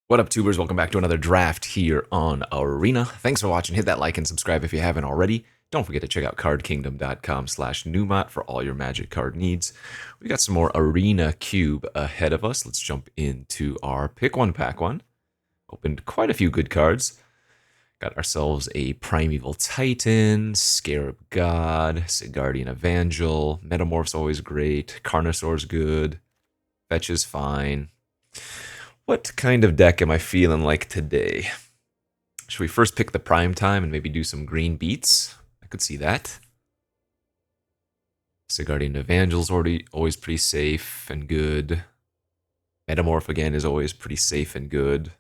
What up, tubers? Welcome back to another draft here on Arena. Thanks for watching. Hit that like and subscribe if you haven't already. Don't forget to check out cardkingdom.com/Numot for all your Magic card needs. We got some more Arena Cube ahead of us. Let's jump into our Pick One, Pack One. Opened quite a few good cards. Got ourselves a Primeval Titan, Scarab God, Sigardian Evangel, Metamorph's always great, Carnosaur's good, Fetch is fine. What kind of deck am I feeling like today? Should we first pick the prime time and maybe do some green beats? I could see that. Sigardian Evangel's always pretty safe and good. Metamorph again is always pretty safe and good.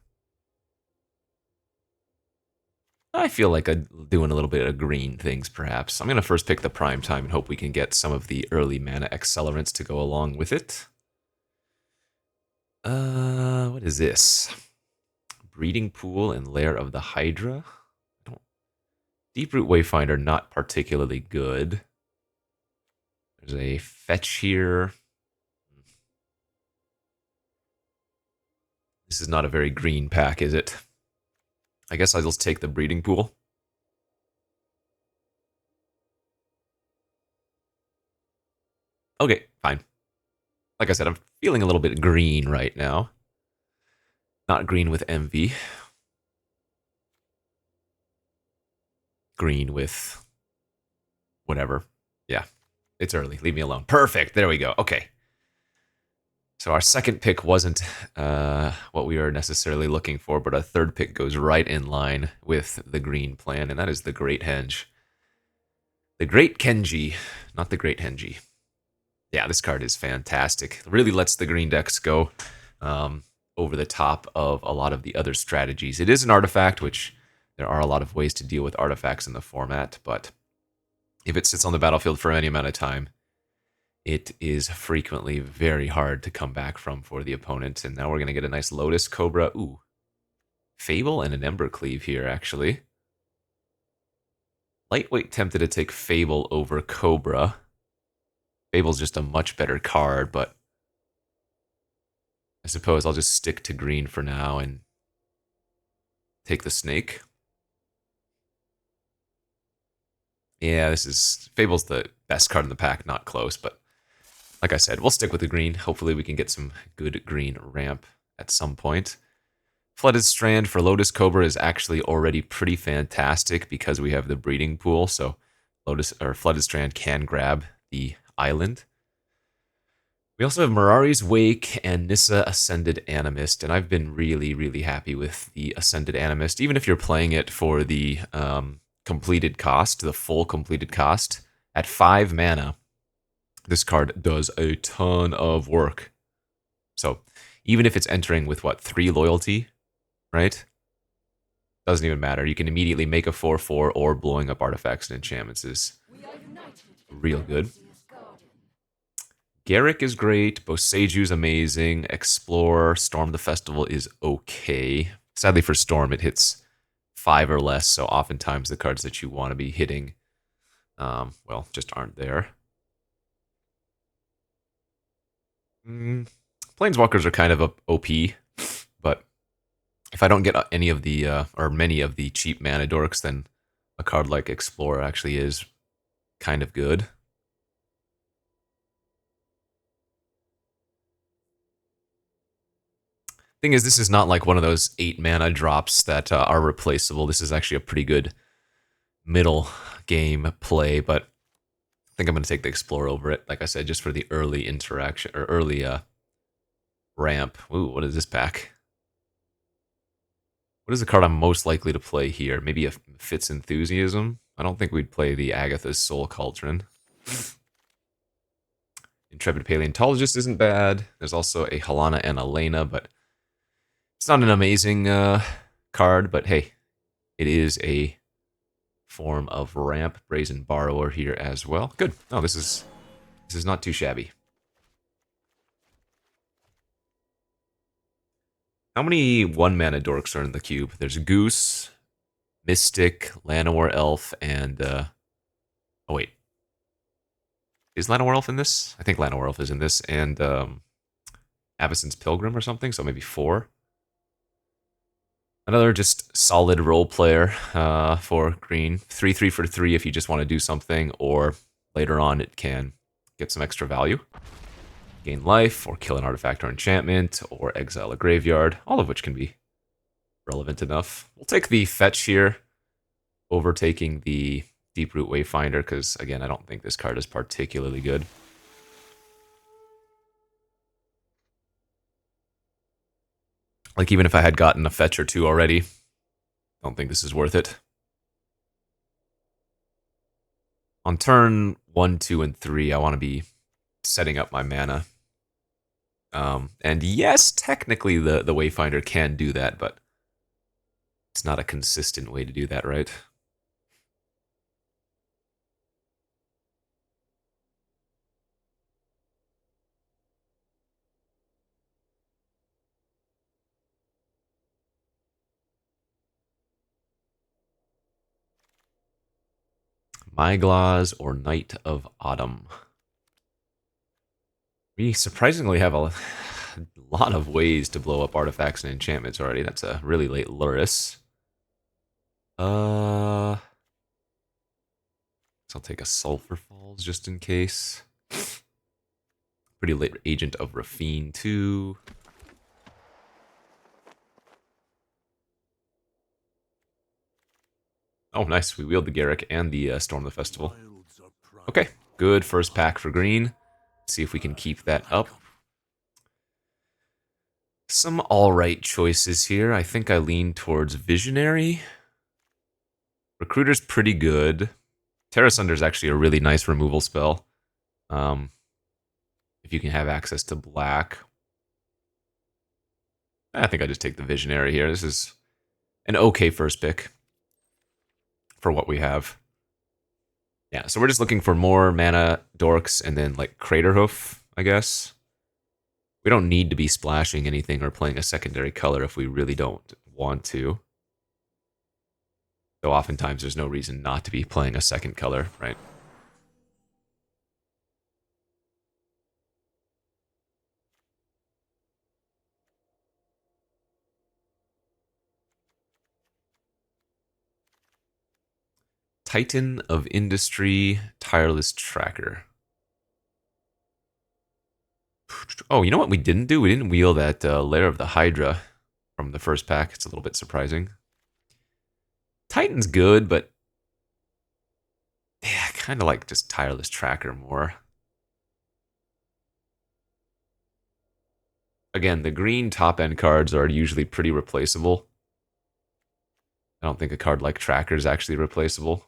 I feel like doing a little bit of green things, perhaps. I'm going to first pick the prime time and hope we can get some of the early mana accelerants to go along with it. What is this? Breeding Pool and Lair of the Hydra? Deeproot Wayfinder, not particularly good. There's a Fetch here. This is not a very green pack, is it? I guess I'll just take the Breeding Pool. Okay, fine. Like I said, I'm feeling a little bit green right now. Not green with envy. Green with whatever. Yeah, it's early. Leave me alone. Perfect. There we go. Okay. So our second pick wasn't what we were necessarily looking for, but our third pick goes right in line with the green plan, and that is the Great Henge. The Great Kenji, not the Great Henji. Yeah, this card is fantastic. It really lets the green decks go over the top of a lot of the other strategies. It is an artifact, which there are a lot of ways to deal with artifacts in the format, but if it sits on the battlefield for any amount of time, it is frequently very hard to come back from for the opponent. And now we're going to get a nice Lotus Cobra. Ooh. Fable and an Embercleave here, actually. Lightweight tempted to take Fable over Cobra. Fable's just a much better card, but I suppose I'll just stick to green for now and take the Snake. Yeah, Fable's the best card in the pack, not close, but like I said, we'll stick with the green. Hopefully we can get some good green ramp at some point. Flooded Strand for Lotus Cobra is actually already pretty fantastic because we have the breeding pool, so Flooded Strand can grab the island. We also have Mirari's Wake and Nissa Ascended Animist, and I've been really, really happy with the Ascended Animist, even if you're playing it for the completed cost, the full completed cost. At 5 mana, this card does a ton of work. So even if it's entering with, 3 loyalty, right? Doesn't even matter. You can immediately make a 4/4 or blowing up artifacts and enchantments is real good. Garrick is great. Boseju's amazing. Explore, Storm the Festival is okay. Sadly for Storm, it hits 5 or less, so oftentimes the cards that you want to be hitting, just aren't there. Planeswalkers are kind of OP, but if I don't get any of the, or many of the cheap mana dorks, then a card like Explorer actually is kind of good. Thing is, this is not like one of those 8 mana drops that are replaceable. This is actually a pretty good middle game play, but I think I'm going to take the Explorer over it. Like I said, just for the early interaction, or early ramp. Ooh, what is this pack? What is the card I'm most likely to play here? Maybe a Fitz Enthusiasm? I don't think we'd play the Agatha's Soul Cauldron. Intrepid Paleontologist isn't bad. There's also a Helana and Elena, but it's not an amazing card, but hey, it is a form of ramp. Brazen Borrower here as well. Good. Oh, this is not too shabby. How many 1-mana dorks are in the cube? There's Goose, Mystic, Llanowar Elf, and oh wait. Is Llanowar Elf in this? I think Llanowar Elf is in this, and Avacyn's Pilgrim or something, so maybe 4. Another just solid role player for green. 3/3 for 3 if you just want to do something, or later on it can get some extra value. Gain life, or kill an artifact or enchantment, or exile a graveyard, all of which can be relevant enough. We'll take the fetch here, overtaking the Deeproot Wayfinder, because again, I don't think this card is particularly good. Like, even if I had gotten a fetch or two already, I don't think this is worth it. On turn 1, 2, and 3, I want to be setting up my mana. And yes, technically the Wayfinder can do that, but it's not a consistent way to do that, right? Myglaws or Knight of Autumn. We surprisingly have a lot of ways to blow up artifacts and enchantments already. That's a really late Luris. So I'll take a Sulphur Falls just in case. Pretty late Agent of Rafine too. Oh, nice. We wield the Garrick and the Storm the Festival. Okay, good first pack for green. Let's see if we can keep that up. Some alright choices here. I think I lean towards Visionary. Recruiter's pretty good. Terra Sunder is actually a really nice removal spell. If you can have access to black. I think I just take the Visionary here. This is an okay first pick for what we have. Yeah, so we're just looking for more mana dorks and then like Craterhoof, I guess. We don't need to be splashing anything or playing a secondary color if we really don't want to. Though oftentimes there's no reason not to be playing a second color, right? Titan of Industry, Tireless Tracker. Oh, you know what we didn't do? We didn't wheel that Lair of the Hydra from the first pack. It's a little bit surprising. Titan's good, but yeah, I kind of like just Tireless Tracker more. Again, the green top-end cards are usually pretty replaceable. I don't think a card like Tracker is actually replaceable.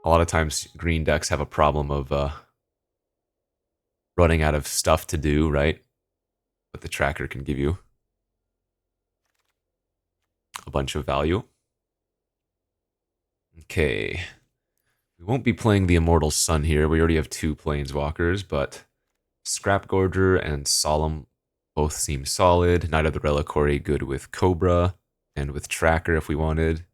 A lot of times green decks have a problem of running out of stuff to do, right? But the Tracker can give you a bunch of value. Okay. We won't be playing the Immortal Sun here. We already have 2 Planeswalkers, but Scrapgorger and Solemn both seem solid. Knight of the Reliquary good with Cobra and with Tracker if we wanted.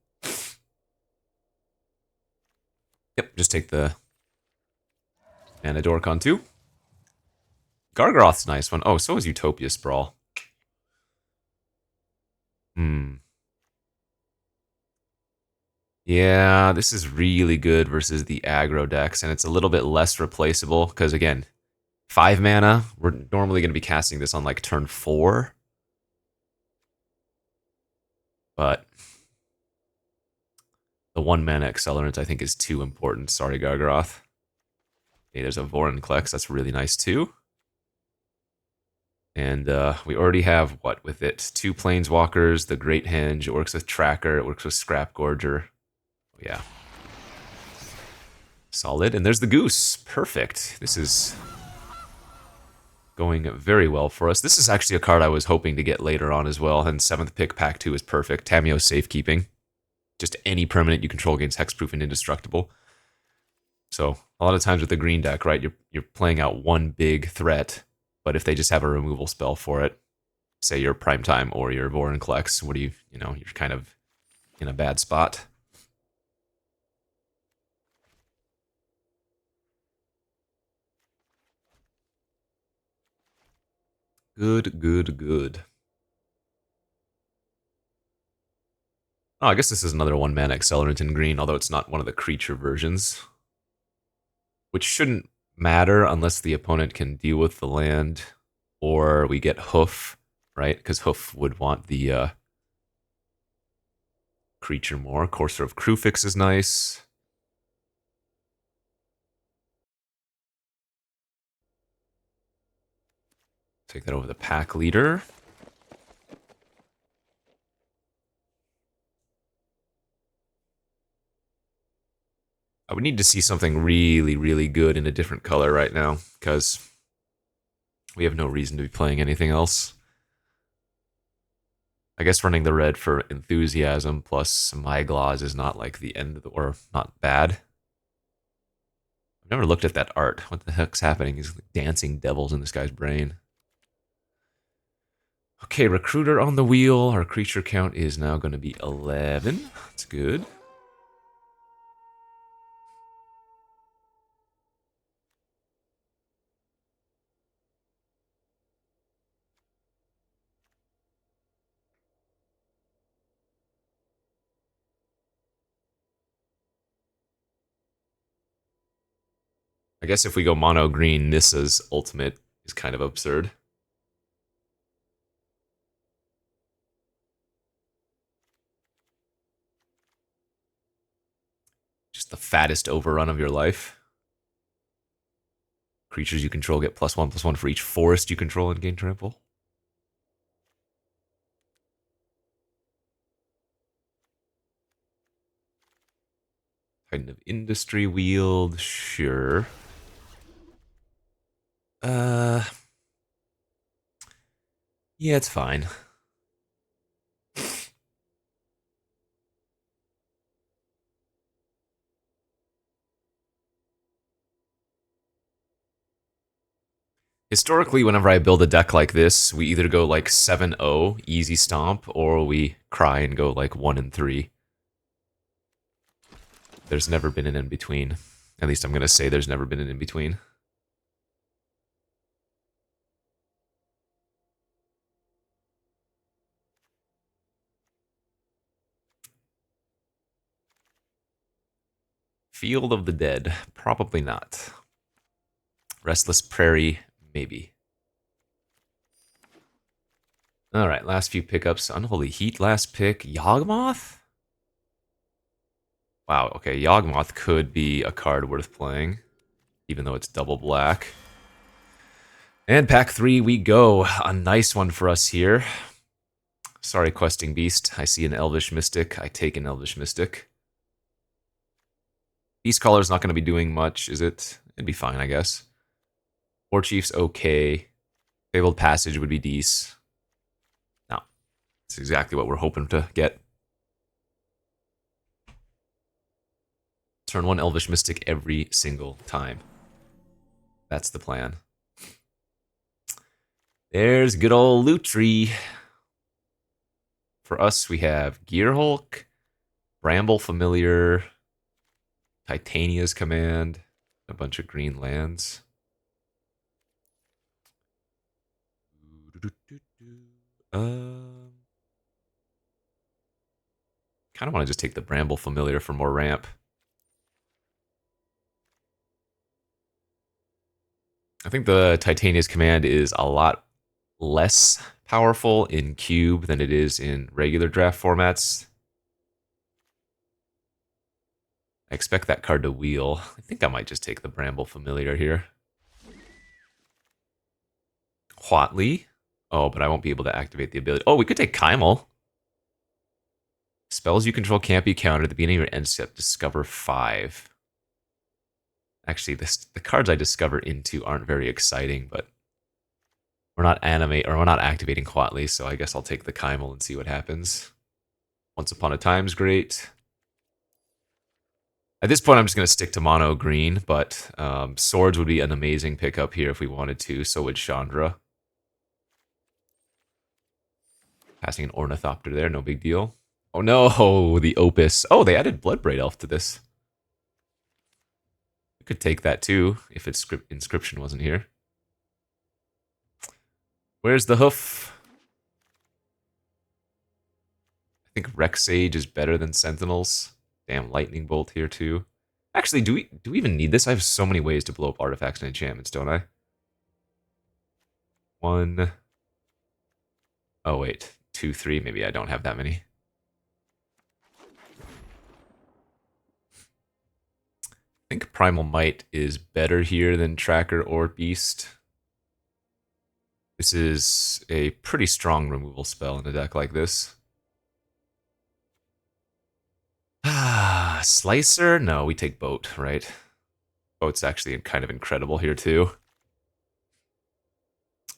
Yep, just take the Mana Dork on 2. Gargaroth's a nice one. Oh, so is Utopia Sprawl. Yeah, this is really good versus the aggro decks, and it's a little bit less replaceable, because again, 5 mana, we're normally going to be casting this on like turn 4. But the 1 mana accelerant I think is too important. Sorry, Gargaroth. Okay, there's a Vorinclex, that's really nice too. And we already have, what, with it? 2 Planeswalkers, the Great Henge, it works with Tracker, it works with Scrapgorger. Oh, yeah. Solid. And there's the Goose. Perfect. This is going very well for us. This is actually a card I was hoping to get later on as well, and 7th pick, pack 2 is perfect. Tamiyo Safekeeping. Just any permanent you control gains hexproof and indestructible. So a lot of times with the green deck, right, you're playing out one big threat, but if they just have a removal spell for it, say your Primetime or your Vorinclex, what do you know, you're kind of in a bad spot. Good, good, good. Oh, I guess this is another 1-mana Accelerant in green, although it's not one of the creature versions. Which shouldn't matter unless the opponent can deal with the land, or we get Hoof, right? Because Hoof would want the creature more. Courser of Krufix is nice. Take that over the pack leader. I would need to see something really, really good in a different color right now, because we have no reason to be playing anything else. I guess running the red for Enthusiasm plus Myglaws is not like the end of the, or not bad. I've never looked at that art. What the heck's happening? He's like dancing devils in this guy's brain. Okay, Recruiter on the wheel. Our creature count is now going to be 11. That's good. I guess if we go mono green, Nissa's ultimate is kind of absurd. Just the fattest overrun of your life. Creatures you control get +1/+1 for each forest you control and gain trample. Titan of Industry wield, sure. Yeah, it's fine. Historically, whenever I build a deck like this, we either go like 7-0, easy stomp, or we cry and go like 1-3. There's never been an in-between. At least I'm going to say there's never been an in-between. Field of the Dead, probably not. Restless Prairie, maybe. Alright, last few pickups. Unholy Heat, last pick. Yawgmoth? Wow, okay, Yawgmoth could be a card worth playing, even though it's double black. And pack 3 we go. A nice one for us here. Sorry, Questing Beast. I see an Elvish Mystic. I take an Elvish Mystic. Beast Caller's not going to be doing much, is it? It'd be fine, I guess. War Chief's okay. Fabled Passage would be decent. No. It's exactly what we're hoping to get. Turn 1 Elvish Mystic every single time. That's the plan. There's good old Lutri. For us, we have Gearhulk, Bramble Familiar, Titania's Command, a bunch of green lands. Kind of want to just take the Bramble Familiar for more ramp. I think the Titania's Command is a lot less powerful in Cube than it is in regular draft formats. I expect that card to wheel. I think I might just take the Bramble Familiar here. Huatli. Oh, but I won't be able to activate the ability. Oh, we could take Kymel. Spells you control can't be countered at the beginning of your end step. Discover 5. Actually, the cards I discover into aren't very exciting, but we're not activating Huatli, so I guess I'll take the Kymel and see what happens. Once Upon a Time's great. At this point, I'm just going to stick to mono green, but Swords would be an amazing pickup here if we wanted to. So would Chandra. Passing an Ornithopter there, no big deal. Oh no, the Opus. Oh, they added Bloodbraid Elf to this. We could take that too, if its inscription wasn't here. Where's the hoof? I think Rex Sage is better than Sentinels. Damn, Lightning Bolt here too. Actually, do we even need this? I have so many ways to blow up artifacts and enchantments, don't I? One. Oh wait, 2, 3. Maybe I don't have that many. I think Primal Might is better here than Tracker or Beast. This is a pretty strong removal spell in a deck like this. Ah, Slicer? No, we take Boat, right? Boat's actually kind of incredible here too.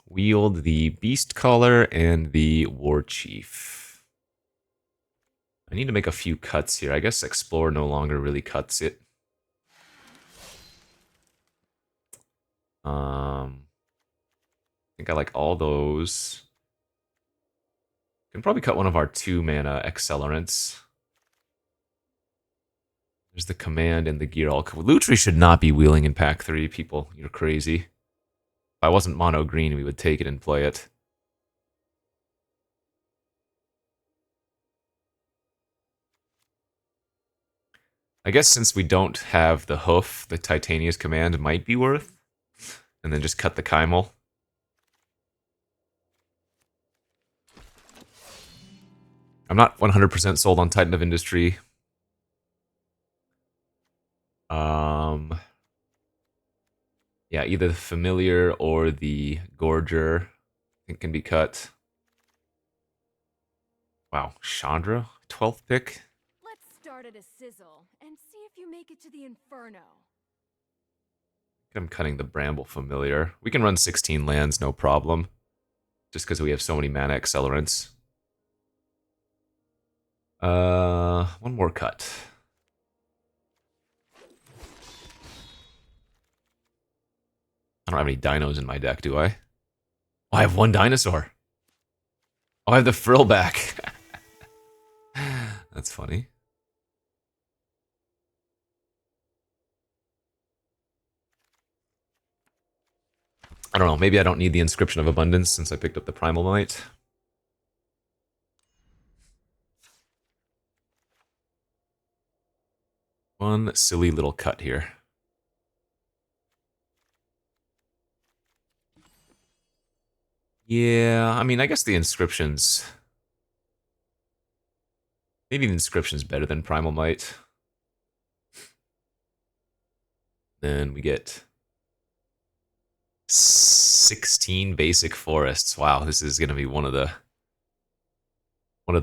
Wield the Beast Caller and the War Chief. I need to make a few cuts here. I guess Explore no longer really cuts it. I think I like all those. Can probably cut one of our 2-mana accelerants. There's the command and the gear. Lutri should not be wheeling in pack 3, people. You're crazy. If I wasn't mono green, we would take it and play it. I guess since we don't have the hoof, the Titania's command might be worth. And then just cut the Kaimal. I'm not 100% sold on Titan of Industry. Yeah, either the Familiar or the Gorger I think can be cut. Wow, Chandra, 12th pick. Let's start at a sizzle and see if you make it to the inferno. I'm cutting the Bramble Familiar. We can run 16 lands, no problem. Just because we have so many mana accelerants. One more cut. I don't have any dinos in my deck, do I? Oh, I have one dinosaur. Oh, I have the Frillback. That's funny. I don't know, maybe I don't need the Inscription of Abundance since I picked up the Primal Might. One silly little cut here. Yeah, I mean, I guess the Inscription's... Maybe the Inscription's better than Primal Might. Then we get 16 basic forests. Wow, this is going to be one of the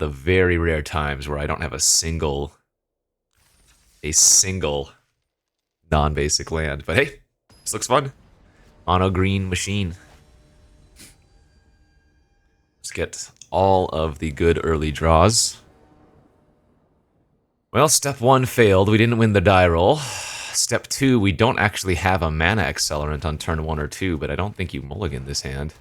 very rare times where I don't have a single non-basic land. But hey, this looks fun. Mono green machine. Let's get all of the good early draws. Well, step 1 failed. We didn't win the die roll. Step 2, we don't actually have a mana accelerant on turn 1 or 2, but I don't think you mulligan this hand.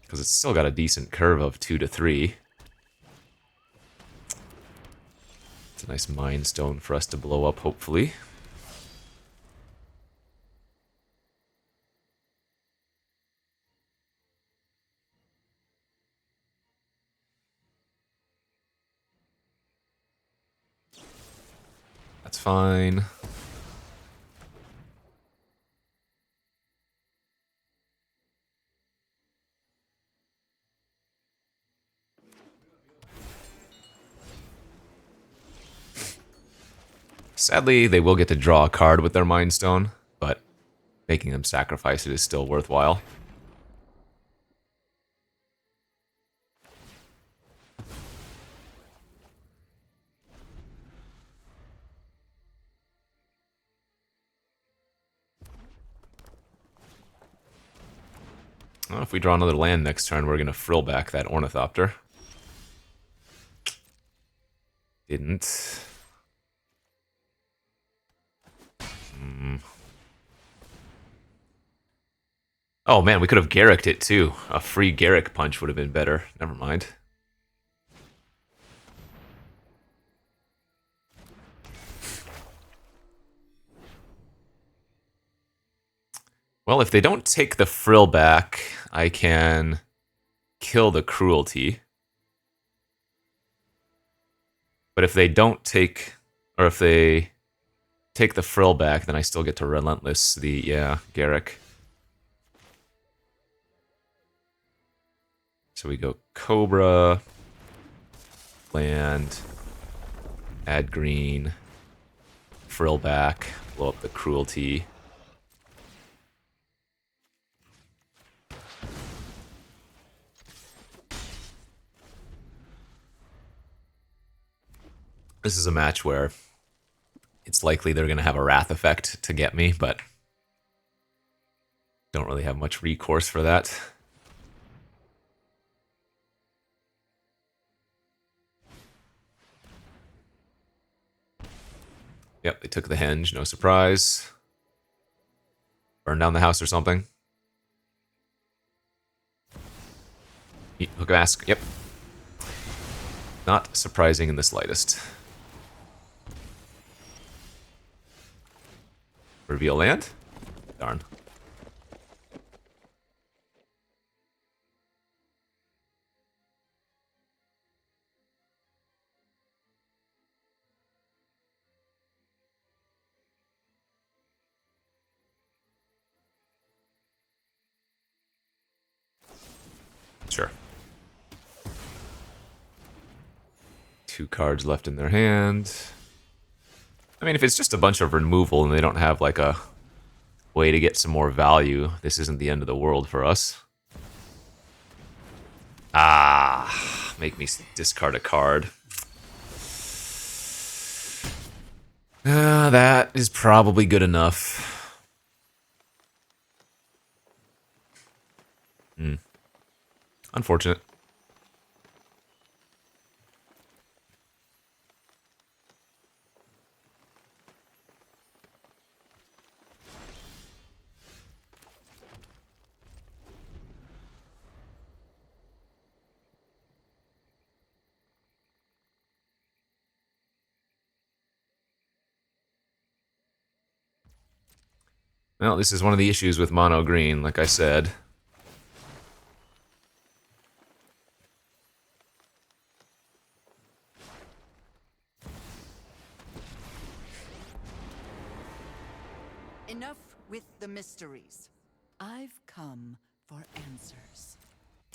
Because it's still got a decent curve of 2 to 3. It's a nice Mind Stone for us to blow up, hopefully. That's fine. Sadly, they will get to draw a card with their Mind Stone, but making them sacrifice it is still worthwhile. Well, if we draw another land next turn, we're going to frill back that Ornithopter. Didn't. Oh man, we could have Garricked it too. A free Garrick punch would have been better. Never mind. Well, if they don't take the frill back, I can kill the cruelty. But if they don't take, or if they take the frill back, then I still get to relentless the, yeah, Garrick. So we go Cobra, land, add green, frill back, blow up the cruelty. This is a match where it's likely they're going to have a wrath effect to get me, but don't really have much recourse for that. Yep, they took the henge, no surprise. Burn down the house or something. Hook mask, yep. Not surprising in the slightest. Reveal land? Darn. Sure. 2 cards left in their hand. I mean, if it's just a bunch of removal and they don't have like a way to get some more value, this isn't the end of the world for us. Ah, make me discard a card. That is probably good enough. Unfortunate. Well, this is one of the issues with mono green, like I said. Enough with the mysteries. I've come for answers.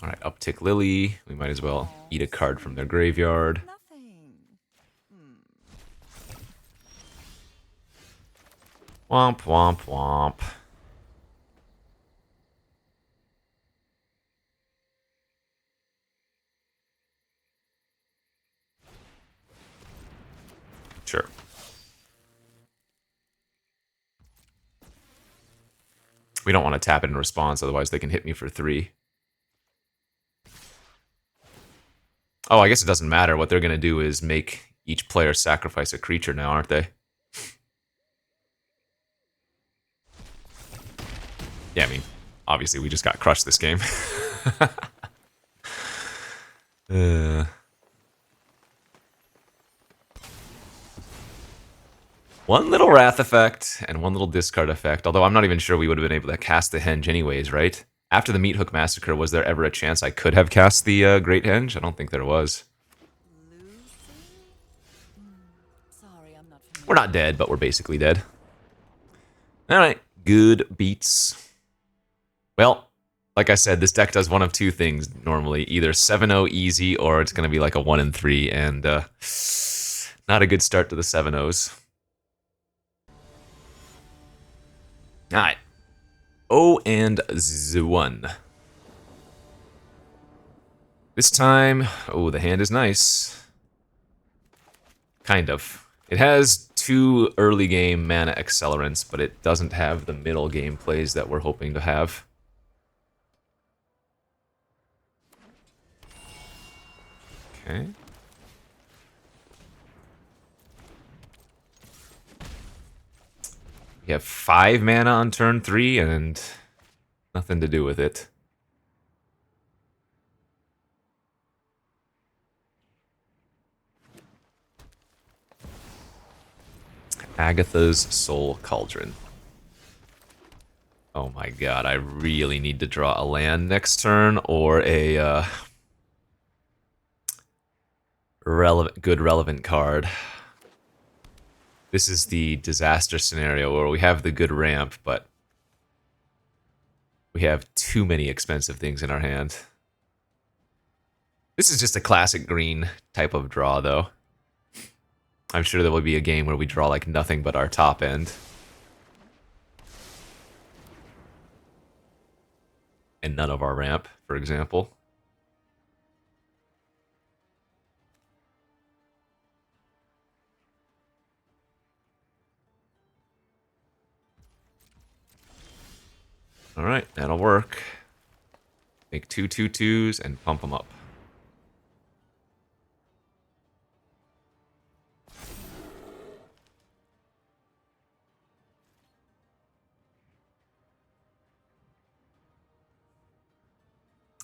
Alright, uptick Lily. We might as well eat a card from their graveyard. Nothing. Womp, womp, womp. Sure. We don't want to tap it in response, otherwise they can hit me for 3. Oh, I guess it doesn't matter. What they're going to do is make each player sacrifice a creature now, aren't they? Yeah, I mean, obviously we just got crushed this game. One little wrath effect and one little discard effect, although I'm not even sure we would have been able to cast the henge anyways, right? After the Meat Hook Massacre, was there ever a chance I could have cast the Great Henge? I don't think there was. Lucy? Sorry, I'm not familiar. We're not dead, but we're basically dead. Alright, good beats. Well, like I said, this deck does one of 2 things normally. Either 7-0 easy, or it's going to be like a 1-3, and not a good start to the 7-0s. Alright. 0-1. This time, oh, the hand is nice. Kind of. It has 2 early game mana accelerants, but it doesn't have the middle game plays that we're hoping to have. Okay. We have 5 mana on turn 3 and nothing to do with it. Agatha's Soul Cauldron. Oh my god, I really need to draw a land next turn or a relevant card. This is the disaster scenario where we have the good ramp, but we have too many expensive things in our hand. This is just a classic green type of draw, though. I'm sure there will be a game where we draw like nothing but our top end. And none of our ramp, for example. Alright, that'll work. Make 2/2/2s and pump them up.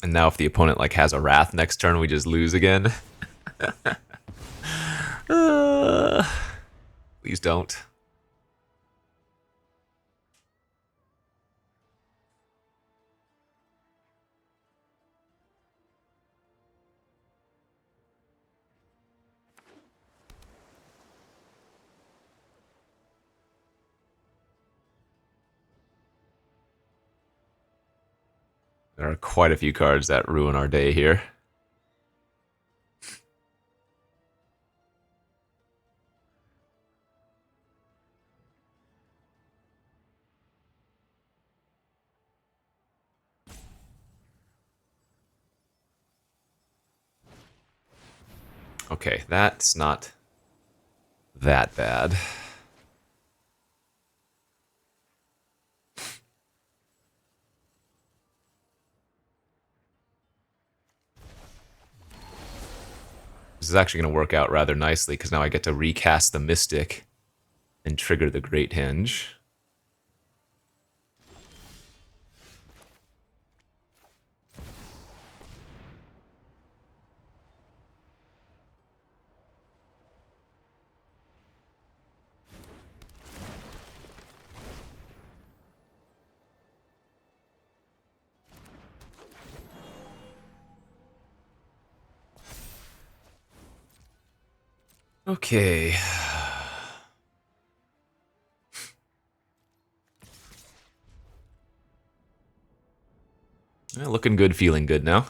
And now if the opponent like has a Wrath next turn, we just lose again. Please don't. There are quite a few cards that ruin our day here. Okay, that's not that bad. This is actually going to work out rather nicely because now I get to recast the Mystic and trigger the Great Henge. Okay. Yeah, looking good, feeling good now.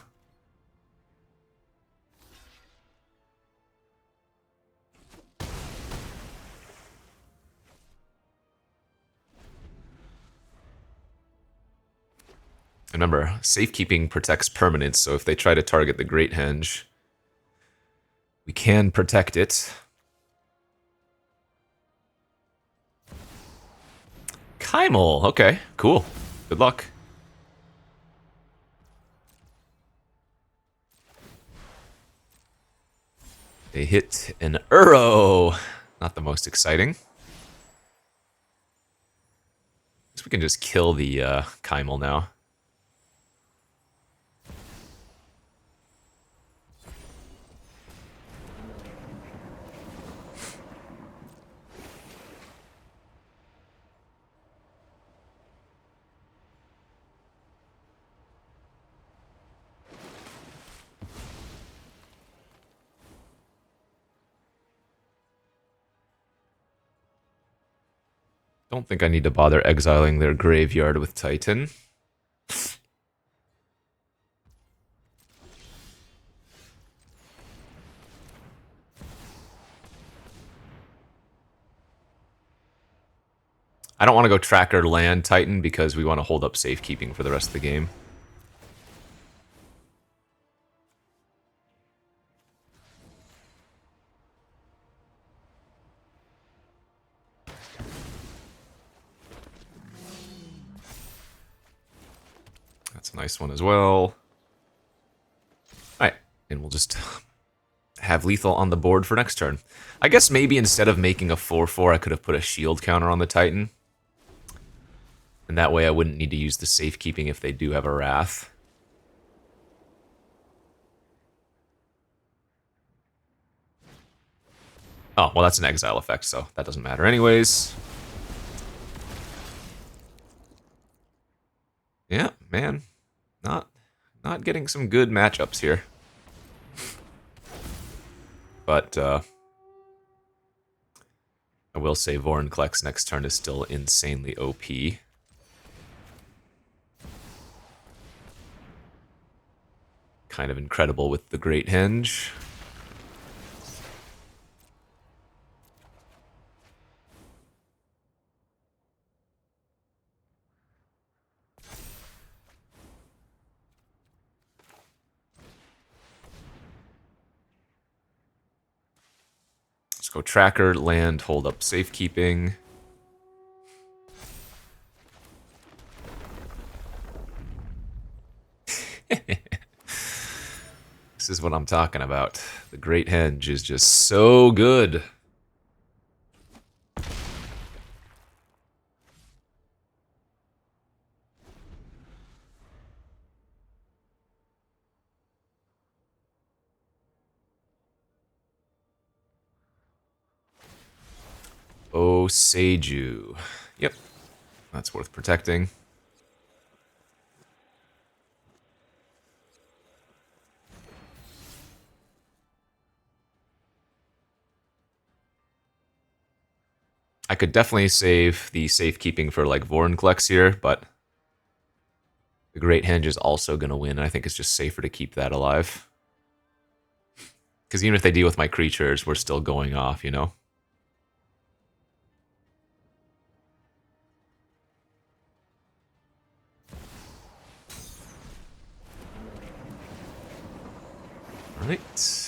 Remember, safekeeping protects permanence, so if they try to target the Great Henge, we can protect it. Kymel, okay, cool. Good luck. They hit an Uro. Not the most exciting. Guess we can just kill the Kymel now. Don't think I need to bother exiling their graveyard with Titan. I don't want to go tracker land Titan because we want to hold up safekeeping for the rest of the game. That's a nice one as well. Alright, and we'll just have lethal on the board for next turn. I guess maybe instead of making a 4/4, I could have put a shield counter on the Titan. And that way I wouldn't need to use the safekeeping if they do have a Wrath. Oh, well that's an exile effect, so that doesn't matter anyways. Yeah, man. Not getting some good matchups here. But I will say Vorinclex next turn is still insanely OP. Kind of incredible with the Great Henge. Let's go Tracker, land, hold up safekeeping. This is what I'm talking about. The Great Henge is just so good. Oh, Seiju. Yep, that's worth protecting. I could definitely save the safekeeping for like Vorinclex here, but the Great Henge is also going to win, and I think it's just safer to keep that alive. Because even if they deal with my creatures, we're still going off, you know? Alright.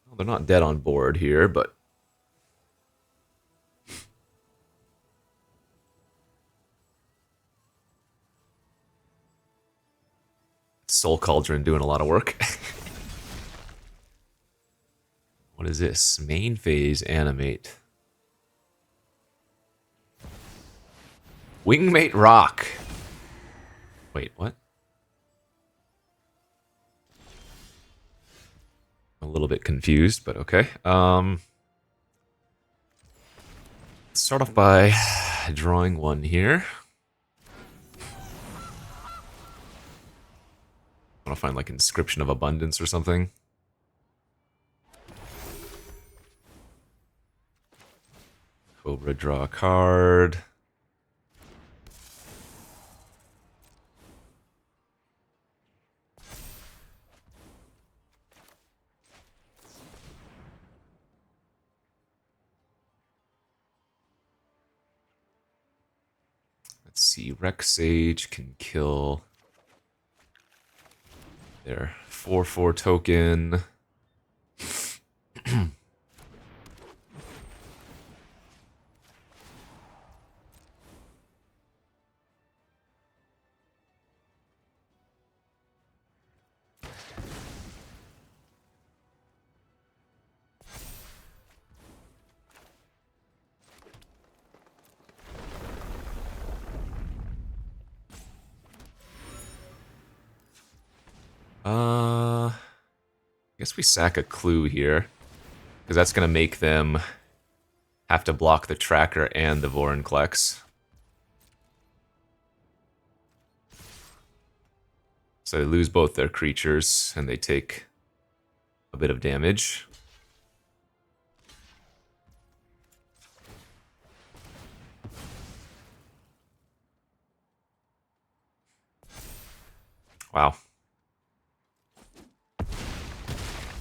Well, they're not dead on board here, but Soul Cauldron doing a lot of work. What is this? Main phase animate. Wingmate Rock. Wait, what? A little bit confused, but okay. Let's start off by drawing one here. I want to find like Inscription of Abundance or something. Cobra, draw a card. Let's see, Rex Sage can kill their 4/4 token. I guess we sack a clue here, because that's going to make them have to block the Tracker and the Vorinclex. So they lose both their creatures, and they take a bit of damage. Wow.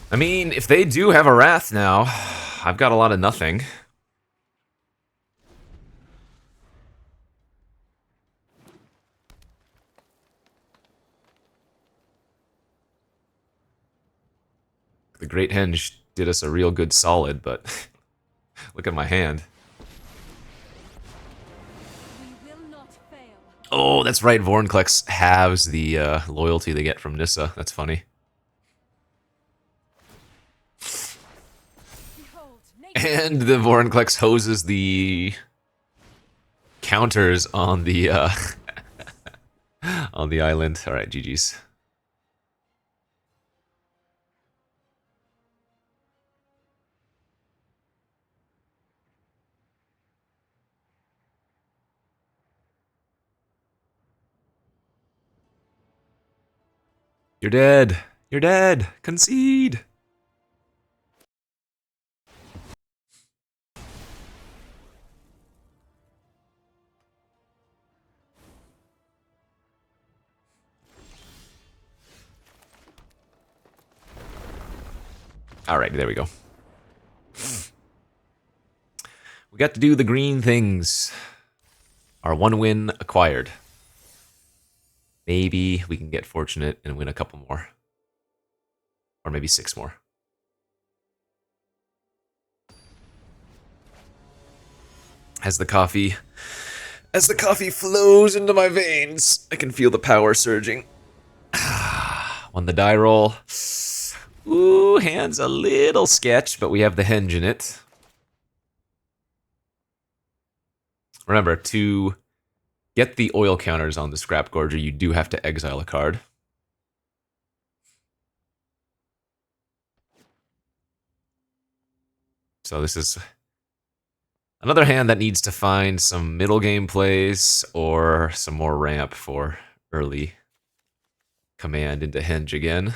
I mean, if they do have a Wrath now, I've got a lot of nothing. The Great Henge did us a real good solid, but look at my hand. We will not fail. Oh, that's right, Vorinclex halves the loyalty they get from Nissa. That's funny. Behold And the Vorinclex hoses the counters on the on the island. All right, GG's. You're dead. You're dead. Concede. All right, there we go. We got to do the green things. Our 1 win acquired. Maybe we can get fortunate and win a couple more. Or maybe 6 more. As the coffee flows into my veins, I can feel the power surging. On the die roll. Ooh, hand's a little sketch, but we have the henge in it. Remember, to get the oil counters on the Scrap Gorger, you do have to exile a card. So this is another hand that needs to find some middle game plays or some more ramp for early command into henge again.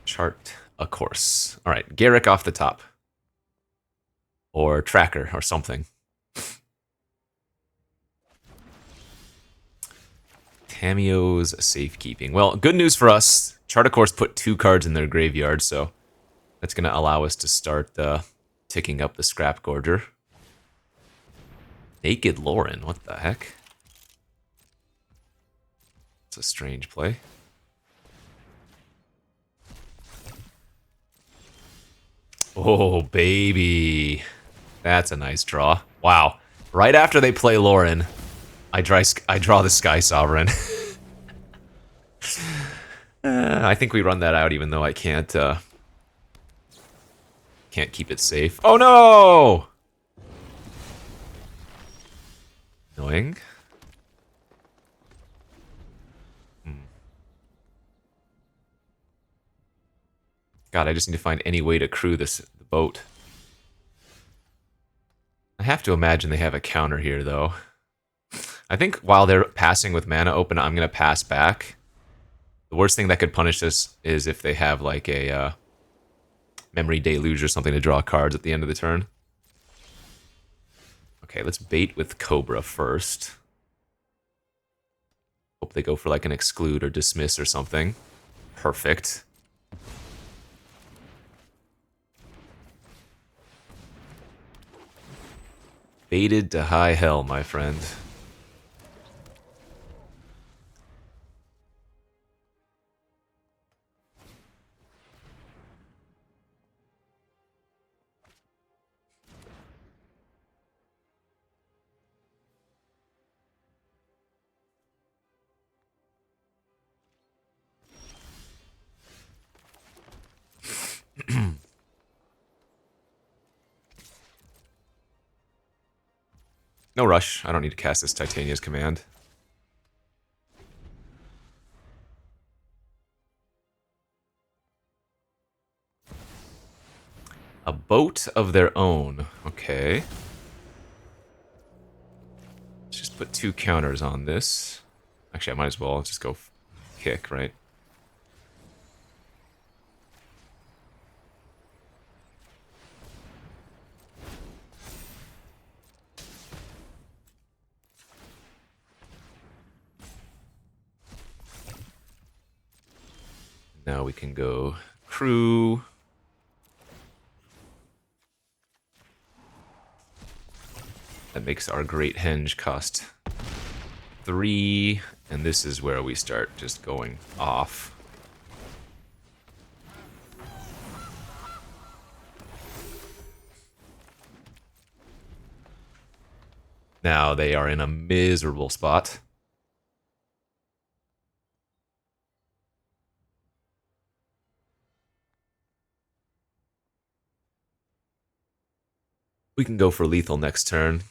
Chart a course. All right, Garrick off the top. Or Tracker or something. Tamio's safekeeping. Well, good news for us. Chart a course put 2 cards in their graveyard, so that's going to allow us to start ticking up the Scrap Gorger. Naked Lauren, what the heck? It's a strange play. Oh, baby. That's a nice draw. Wow. Right after they play Lauren, I draw the Sky Sovereign. I think we run that out even though I can't keep it safe. Oh no! Annoying. God, I just need to find any way to crew the boat. I have to imagine they have a counter here, though. I think while they're passing with mana open, I'm going to pass back. The worst thing that could punish this is if they have, like, a Memory Deluge or something to draw cards at the end of the turn. Okay, let's bait with Cobra first. Hope they go for, like, an Exclude or Dismiss or something. Perfect. Baited to high hell, my friend. No rush. I don't need to cast this Titania's command. A boat of their own. Okay. Let's just put 2 counters on this. Actually, I might as well just go kick, right? Now we can go crew. That makes our great henge cost 3, and this is where we start just going off. Now they are in a miserable spot. We can go for lethal next turn.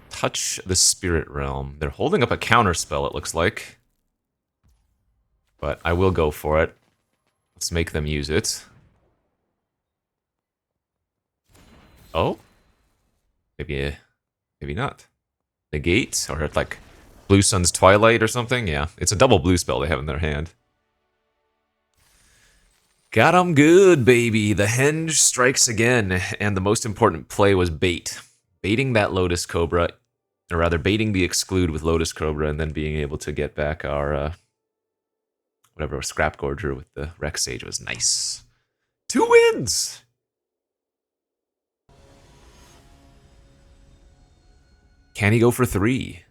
Touch the Spirit Realm. They're holding up a counter spell, it looks like. But I will go for it. Let's make them use it. Oh? Maybe not. Negate? Or like Blue Sun's Twilight or something? Yeah, it's a double blue spell they have in their hand. Got 'em good, baby. The Henge strikes again, and the most important play was bait. Baiting that Lotus Cobra, or rather baiting the Exclude with Lotus Cobra, and then being able to get back our, whatever, Scrap Gorger with the Rex Sage was nice. 2 wins! Can he go for 3?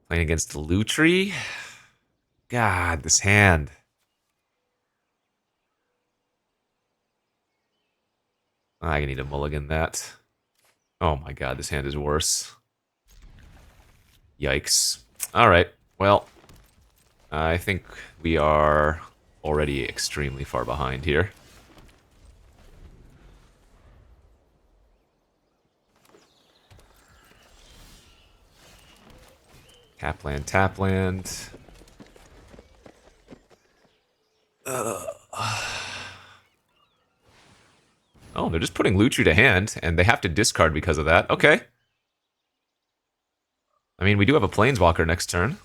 Playing against Lutri? God, this hand. I need to mulligan that. Oh my god, this hand is worse. Yikes. Alright, well, I think we are already extremely far behind here. Tapland, Tapland. Oh, they're just putting Lutri to hand, and they have to discard because of that. Okay. I mean, we do have a Planeswalker next turn.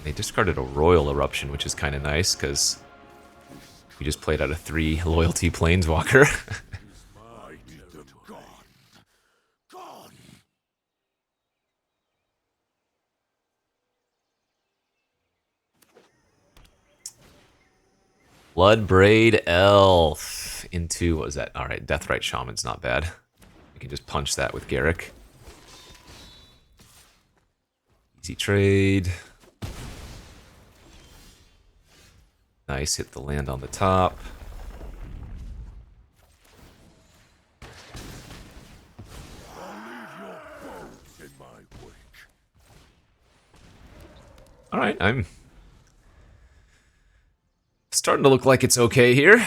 They discarded a Royal Eruption, which is kind of nice, because we just played out a 3 loyalty Planeswalker. Bloodbraid Elf into, what was that? Alright, Deathrite Shaman's not bad. We can just punch that with Garrick. Easy trade. Nice, hit the land on the top. Alright, I'm starting to look like it's okay here.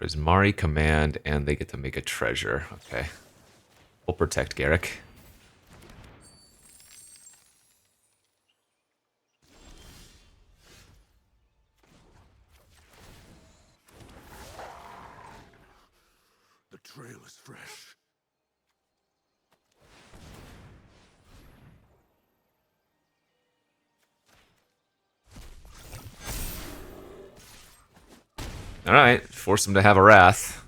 Prismari command, and they get to make a treasure. Okay. We'll protect Garrick. The trail is fresh. Alright, force them to have a Wrath.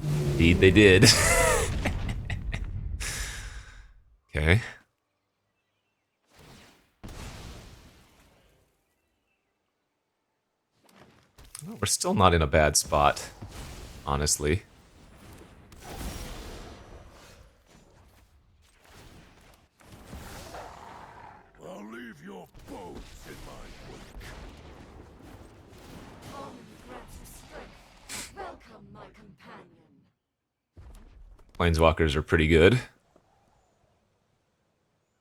Indeed they did. Okay. Well, we're still not in a bad spot, honestly. I'll leave your bones in my wake. Harmony grants you strength. Welcome, my companion. Planeswalkers are pretty good.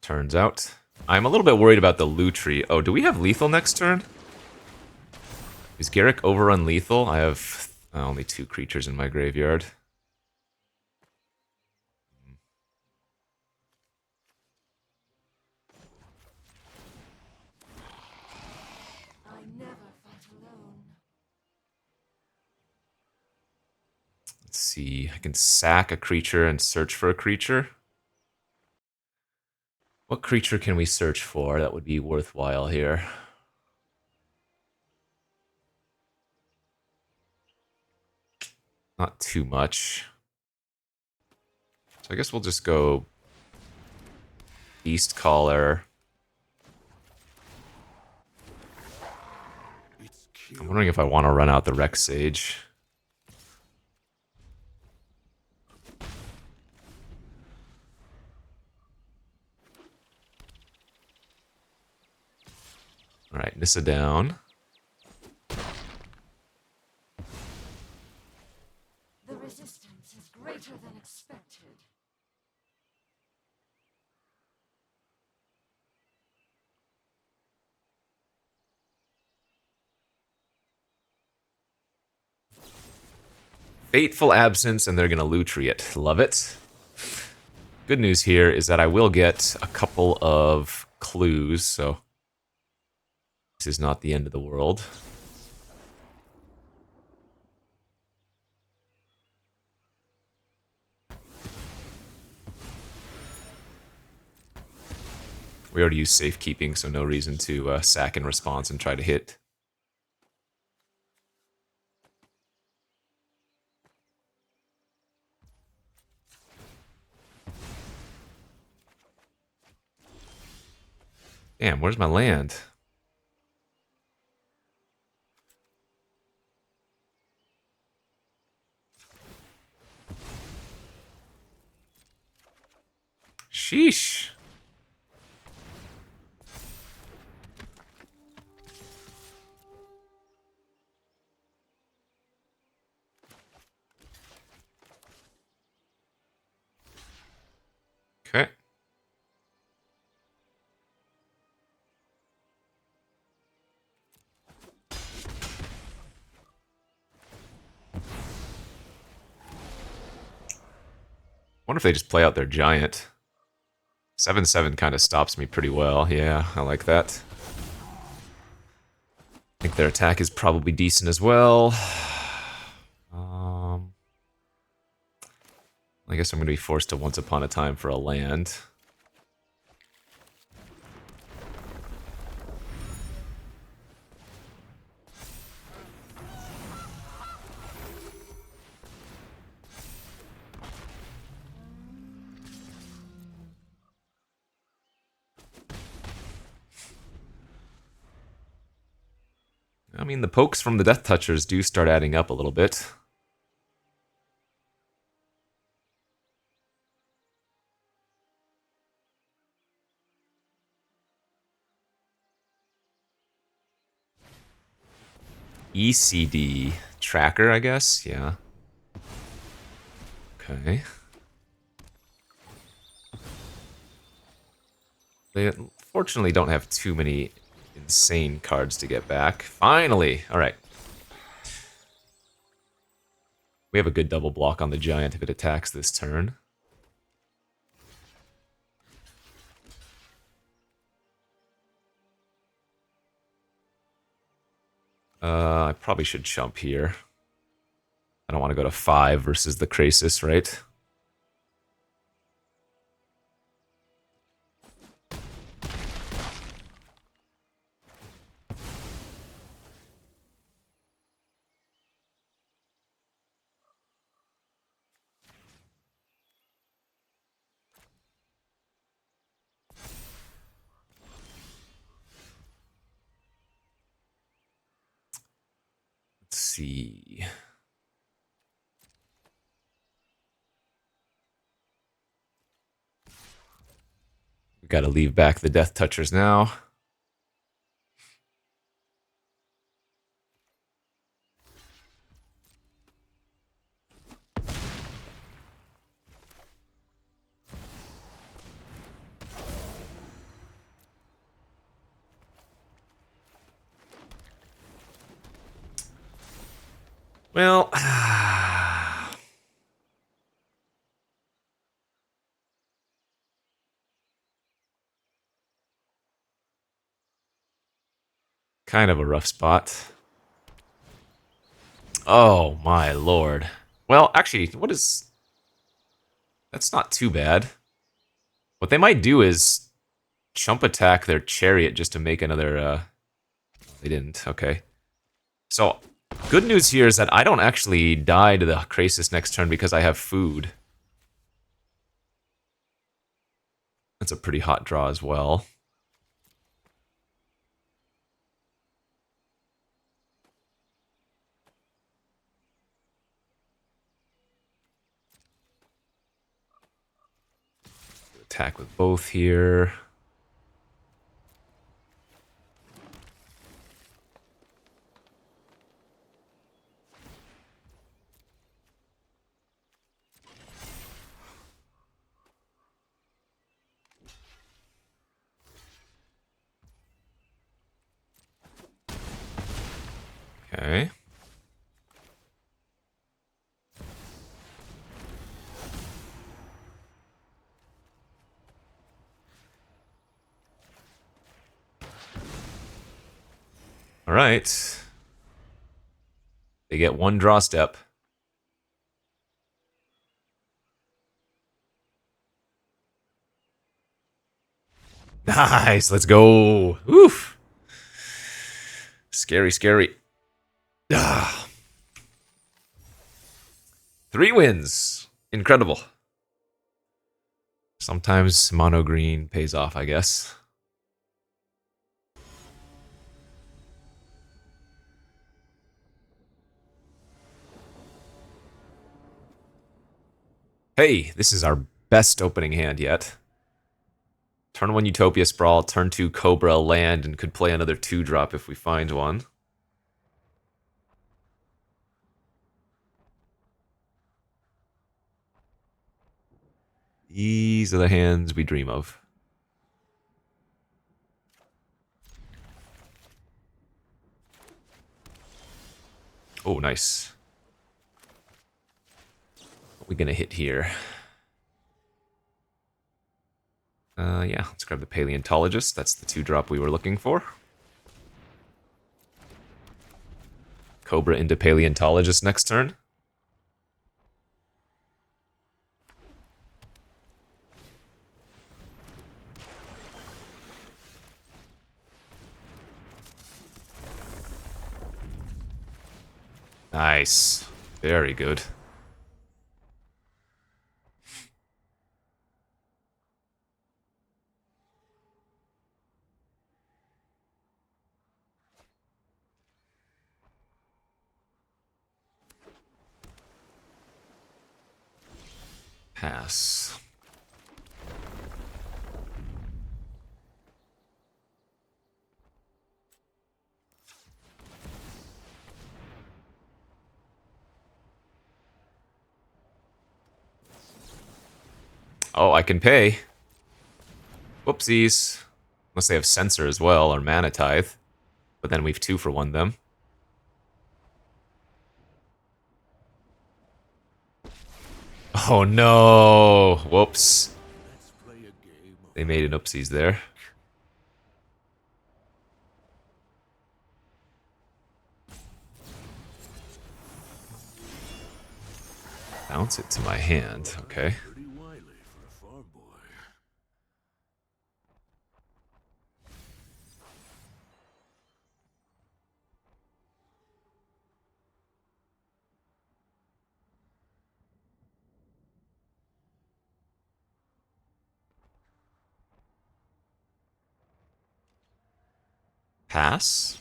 Turns out. I'm a little bit worried about the Lutri. Oh, do we have lethal next turn? Is Garrick overrun lethal? I have only 2 creatures in my graveyard. I never fight alone. Let's see. I can sack a creature and search for a creature. What creature can we search for that would be worthwhile here? Not too much. So I guess we'll just go Beast Caller. It's I'm wondering if I want to run out the Rex Sage. Alright, Nissa down. The resistance is greater than expected. Fateful Absence, and they're going to Lutri it. Love it. Good news here is that I will get a couple of clues, so this is not the end of the world. We already used safekeeping, so no reason to sack in response and try to hit. Damn, where's my land? Sheesh. Okay. Wonder if they just play out their giant. 7/7 kind of stops me pretty well. Yeah, I like that. I think their attack is probably decent as well. I guess I'm going to be forced to Once Upon a Time for a land. I mean, the pokes from the Death Touchers do start adding up a little bit. ECD tracker, I guess? Yeah. Okay. They fortunately don't have too many insane cards to get back. Finally! Alright. We have a good double block on the giant if it attacks this turn. I probably should chump here. I don't want to go to 5 versus the Krasis, right? Let's see. We gotta leave back the Death Touchers now. Well, kind of a rough spot. Oh my lord. Well, actually, what is... That's not too bad. What they might do is chump attack their chariot just to make another, They didn't, okay. So, good news here is that I don't actually die to the Krasis next turn because I have food. That's a pretty hot draw as well. Attack with both here. Okay. All right. They get one draw step. Nice. Let's go. Oof. Scary, scary. Ah. 3 wins. Incredible. Sometimes mono green pays off, I guess. Hey, this is our best opening hand yet. Turn 1 Utopia Sprawl, turn 2 Cobra land, and could play another 2-drop if we find one. These are the hands we dream of. Oh, nice. What are we gonna hit here? Yeah, let's grab the Paleontologist. That's the 2-drop we were looking for. Cobra into Paleontologist next turn. Nice. Very good. Pass. Oh, I can pay. Whoopsies. Unless they have Censor as well, or Mana Tithe. But then we've 2 for 1 them. Oh no! Whoops. They made an oopsies there. Bounce it to my hand, okay. Pretty wily for a farm boy. Pass?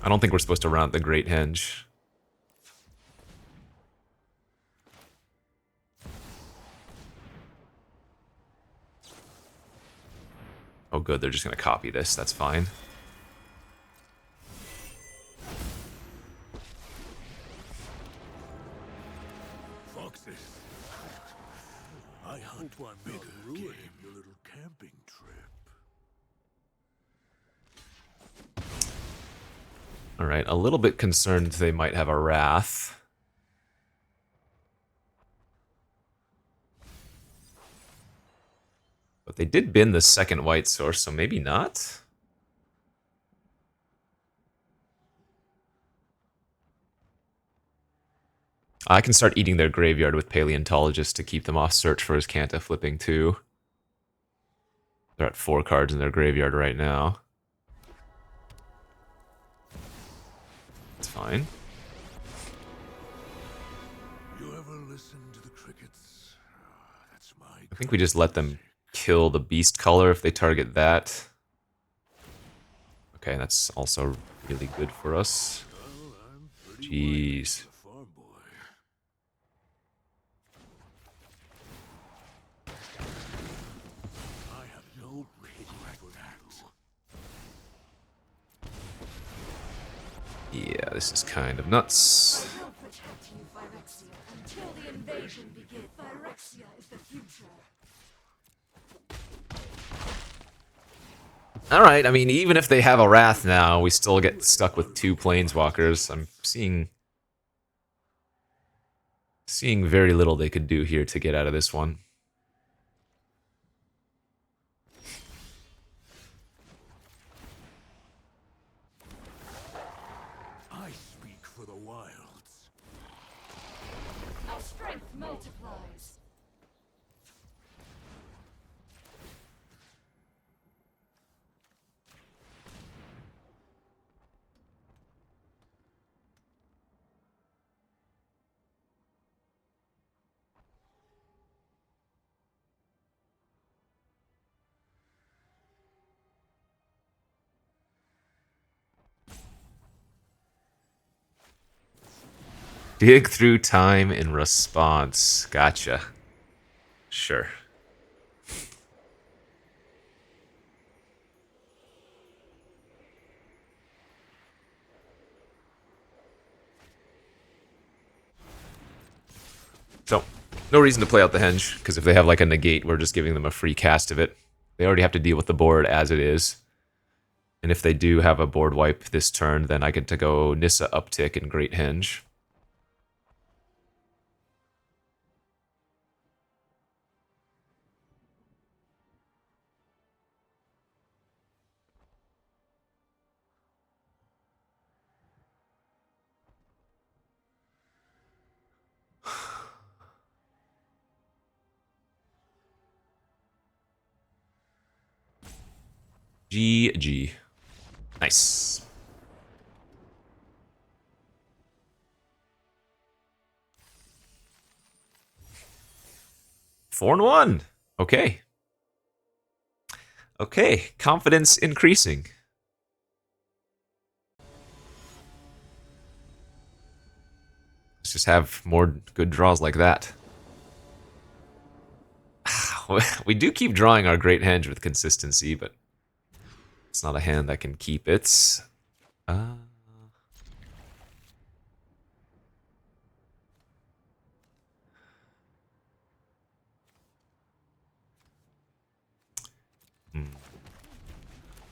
I don't think we're supposed to run out the Great Henge. Oh good, they're just gonna copy this, that's fine. Foxes. I hunt one bigger ruin your little camping trip. Alright, a little bit concerned they might have a Wrath. But they did bin the second white source, so maybe not? I can start eating their graveyard with Paleontologist to keep them off search for his Kanta flipping too. They're at 4 cards in their graveyard right now. It's fine. You ever listen to the crickets? That's my I think we just let them kill the beast color if they target that. Okay, that's also really good for us. Well, I'm pretty Jeez. wise for a farm boy. I have no regret for that. Yeah, this is kind of nuts. I will protect you, Phyrexia, until the invasion begins. Phyrexia is the future. Alright, I mean, even if they have a Wrath now, we still get stuck with 2 Planeswalkers. I'm seeing very little they could do here to get out of this one. I speak for the wilds. Our strength multiplies. Dig through time in response. Gotcha. Sure. So, no reason to play out the henge, because if they have like a negate, we're just giving them a free cast of it. They already have to deal with the board as it is. And if they do have a board wipe this turn, then I get to go Nissa Uptick and Great Henge. GG. Nice. Four and one. Okay. Okay. Confidence increasing. Let's just have more good draws like that. We do keep drawing our Great Henge with consistency, but it's not a hand that can keep it.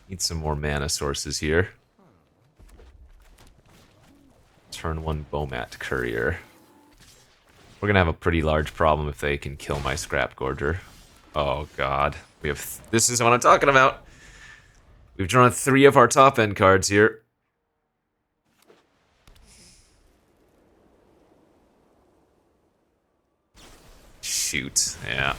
Need some more mana sources here. Turn 1 Bomat Courier. We're gonna have a pretty large problem if they can kill my Scrap Gorger. Oh god. This is what I'm talking about. We've drawn 3 of our top end cards here. Shoot. Yeah.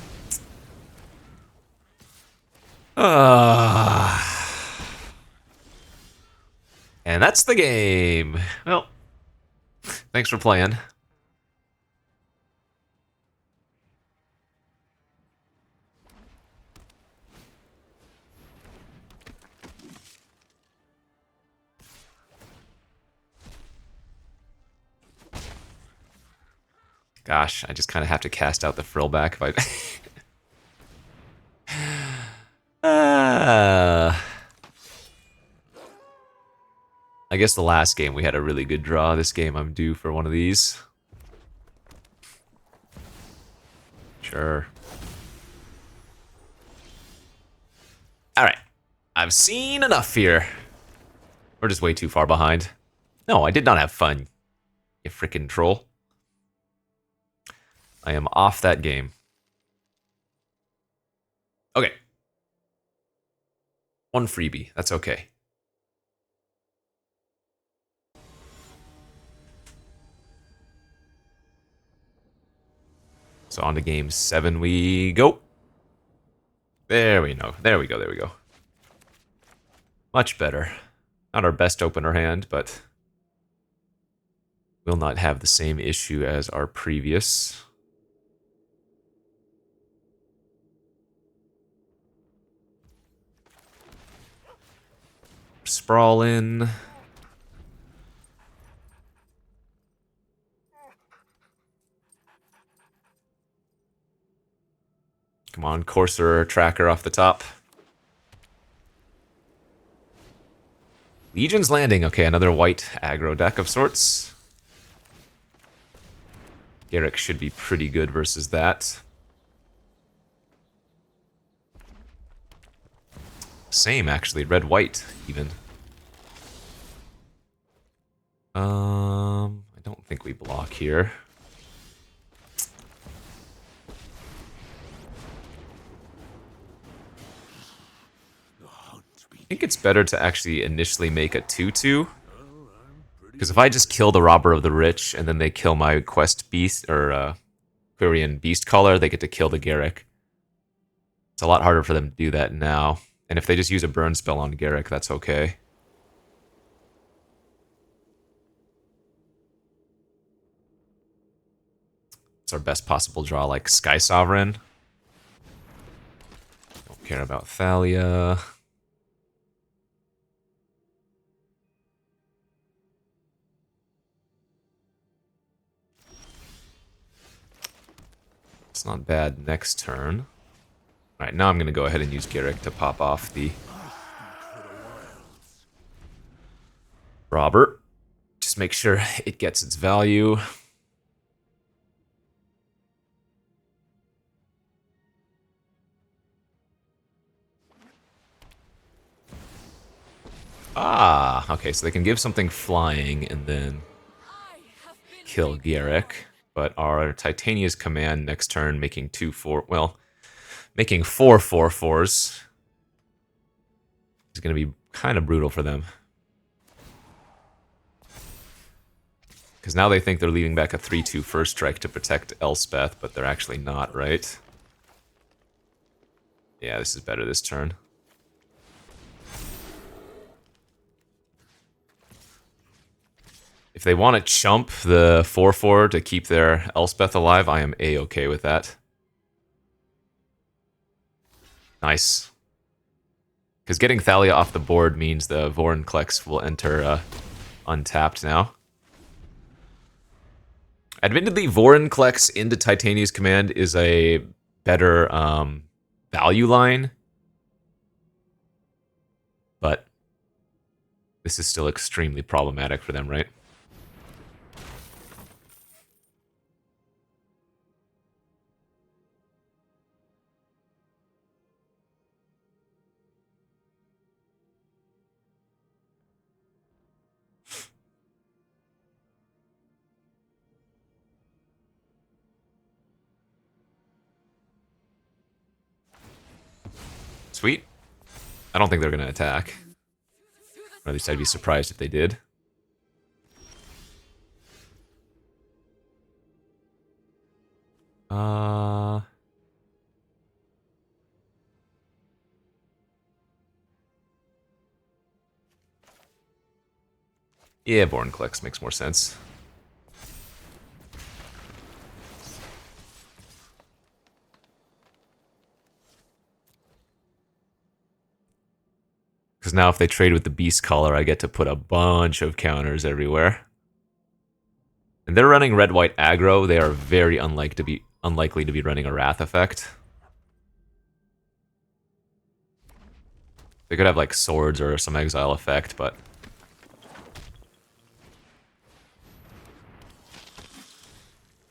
And that's the game. Well, thanks for playing. Gosh, I just kind of have to cast out the frill back if I... I guess the last game we had a really good draw. This game I'm due for one of these. Sure. Alright. I've seen enough here. We're just way too far behind. No, I did not have fun, you frickin' troll. I am off that game. Okay. 1 freebie. That's okay. So on to game 7 we go. There we go. There we go. There we go. Much better. Not our best opener hand, but will not have the same issue as our previous. Sprawl in. Come on, Courser Tracker off the top. Legion's Landing. Okay, another white aggro deck of sorts. Garrick should be pretty good versus that. Same, actually. Red-white, even. I don't think we block here. I think it's better to actually initially make a 2-2. Because if I just kill the Robber of the Rich and then they kill my Quest Beast, or Quirion Beast Caller, they get to kill the Garrick. It's a lot harder for them to do that now. And if they just use a burn spell on Garrick, that's okay. It's our best possible draw, like Sky Sovereign. Don't care about Thalia. It's not bad next turn. Alright, now I'm going to go ahead and use Garrick to pop off the Robber. Just make sure it gets its value. Ah, okay, so they can give something flying and then kill Garrick. But our Titania's Command next turn making 2-4, well, making 4/4/4s is going to be kind of brutal for them. Because now they think they're leaving back a 3/2 first strike to protect Elspeth, but they're actually not, right? Yeah, this is better this turn. If they want to chump the 4/4 to keep their Elspeth alive, I am A-okay with that. Nice. Because getting Thalia off the board means the Vorinclex will enter untapped now. Admittedly, Vorinclex into Titania's Command is a better value line. But this is still extremely problematic for them, right? Sweet. I don't think they're going to attack. Or at least I'd be surprised if they did. Yeah, Vorinclex makes more sense. Because now if they trade with the Beast Caller, I get to put a bunch of counters everywhere. And they're running red-white aggro. They are very unlikely to be running a Wrath effect. They could have like swords or some exile effect, but...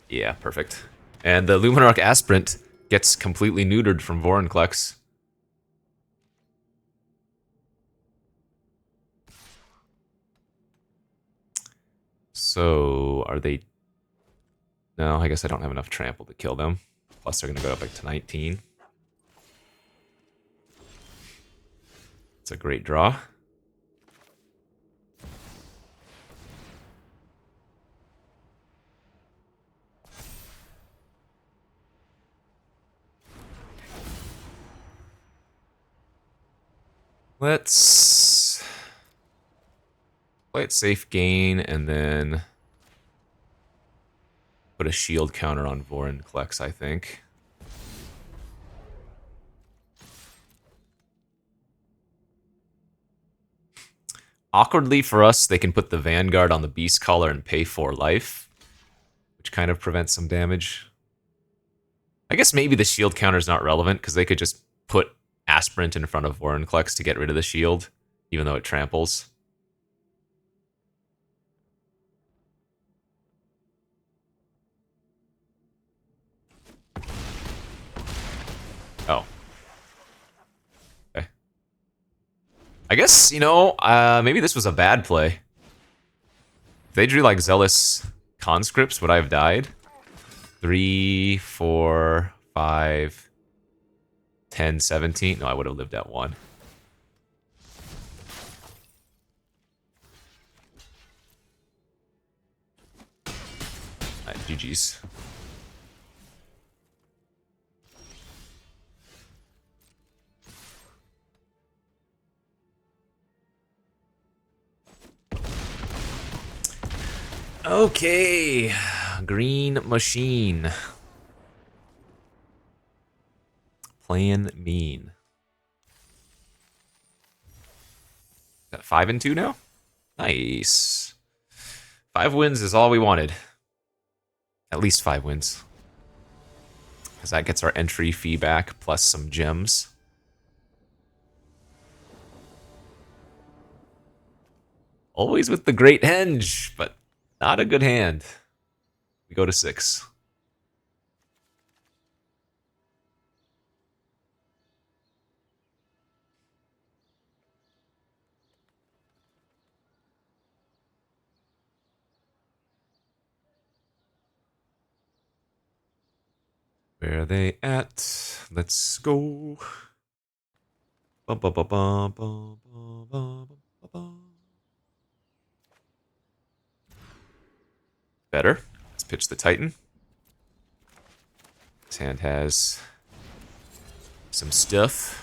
yeah, perfect. And the Luminarch Aspirant gets completely neutered from Vorinclex. So, are they... no, I guess I don't have enough trample to kill them. Plus they're going to go up like to 19. It's a great draw. Let's play it safe gain and then put a shield counter on Vorinclex, I think. Awkwardly for us, they can put the Vanguard on the Beast Caller and pay 4 life, which kind of prevents some damage. I guess maybe the shield counter is not relevant, because they could just put Aspirant in front of Vorinclex to get rid of the shield, even though it tramples. Oh. Okay. I guess, you know, maybe this was a bad play. If they drew, like, Zealous Conscripts, would I have died? 3, 4, 5, 10, 17. No, I would have lived at 1. Alright, GG's. Okay, Green Machine. Playing mean. Is that 5 and 2 now? Nice. 5 wins is all we wanted. At least 5 wins. Because that gets our entry fee back, plus some gems. Always with the Great Henge, but not a good hand. We go to 6. Where are they at? Let's go. Bum, bum, bum, bum, bum, bum, bum, bum, bum. Better. Let's pitch the Titan. This hand has some stuff.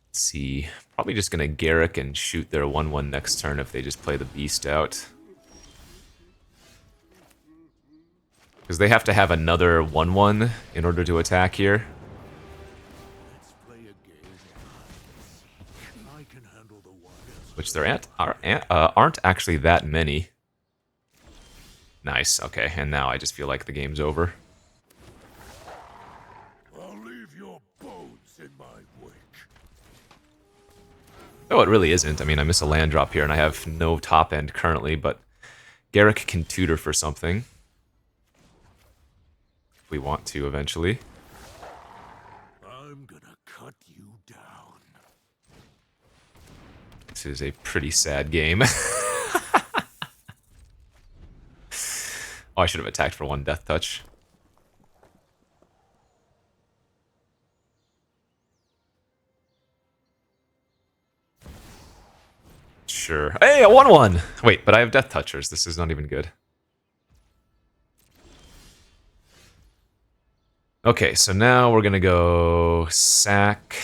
Let's see. Probably just going to Garrick and shoot their 1-1 next turn if they just play the Beast out. Because they have to have another 1-1 in order to attack here. Let's play a game. I can handle the wires. Which there aren't actually that many. Nice, okay, and now I just feel like the game's over. I'll leave your bones in my wake. No, it really isn't. I mean, I miss a land drop here, and I have no top end currently, but Garrick can tutor for something. If we want to, eventually. I'm gonna cut you down. This is a pretty sad game. Oh, I should have attacked for 1 Death Touch. Sure. Hey, a 1-1! Wait, but I have Death Touchers. This is not even good. Okay, so now we're gonna go sack.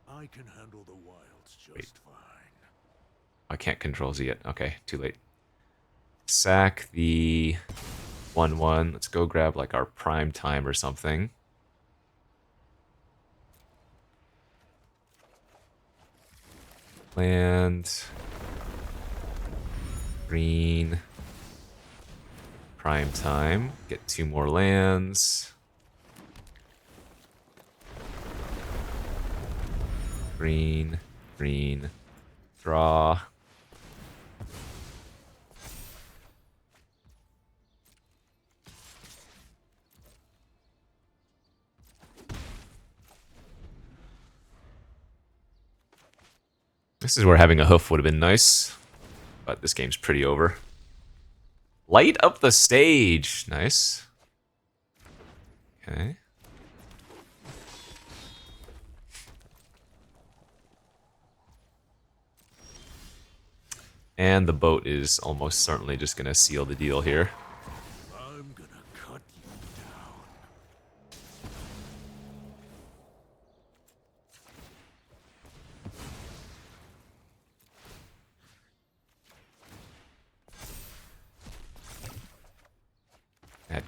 I can handle the wilds just fine. I can't control Z yet. Okay, too late. Sack the 1-1. Let's go grab like our prime time or something. Land. Green. Prime time. Get 2 more lands. Green. Green. Draw. This is where having a hoof would have been nice, but this game's pretty over. Light up the stage. Nice. Okay. And the boat is almost certainly just going to seal the deal here. I'm gonna cut you down.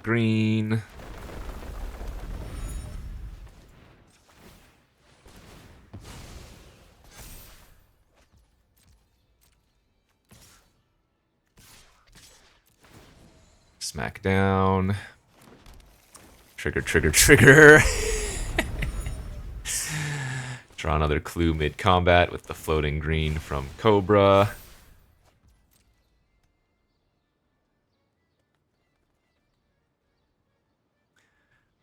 green. Smack down. Trigger, trigger, trigger. Draw another clue mid-combat with the floating green from Cobra.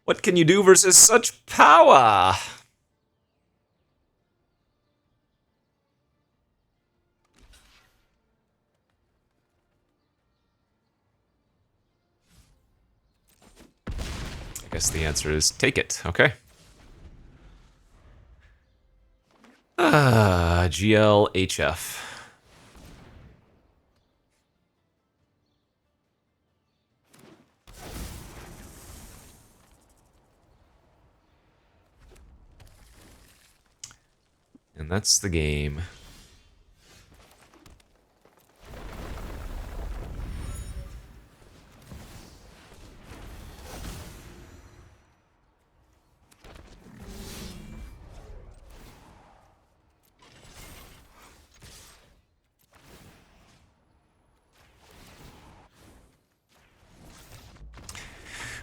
What can you do versus such power? I guess the answer is take it. Okay. GLHF. And that's the game.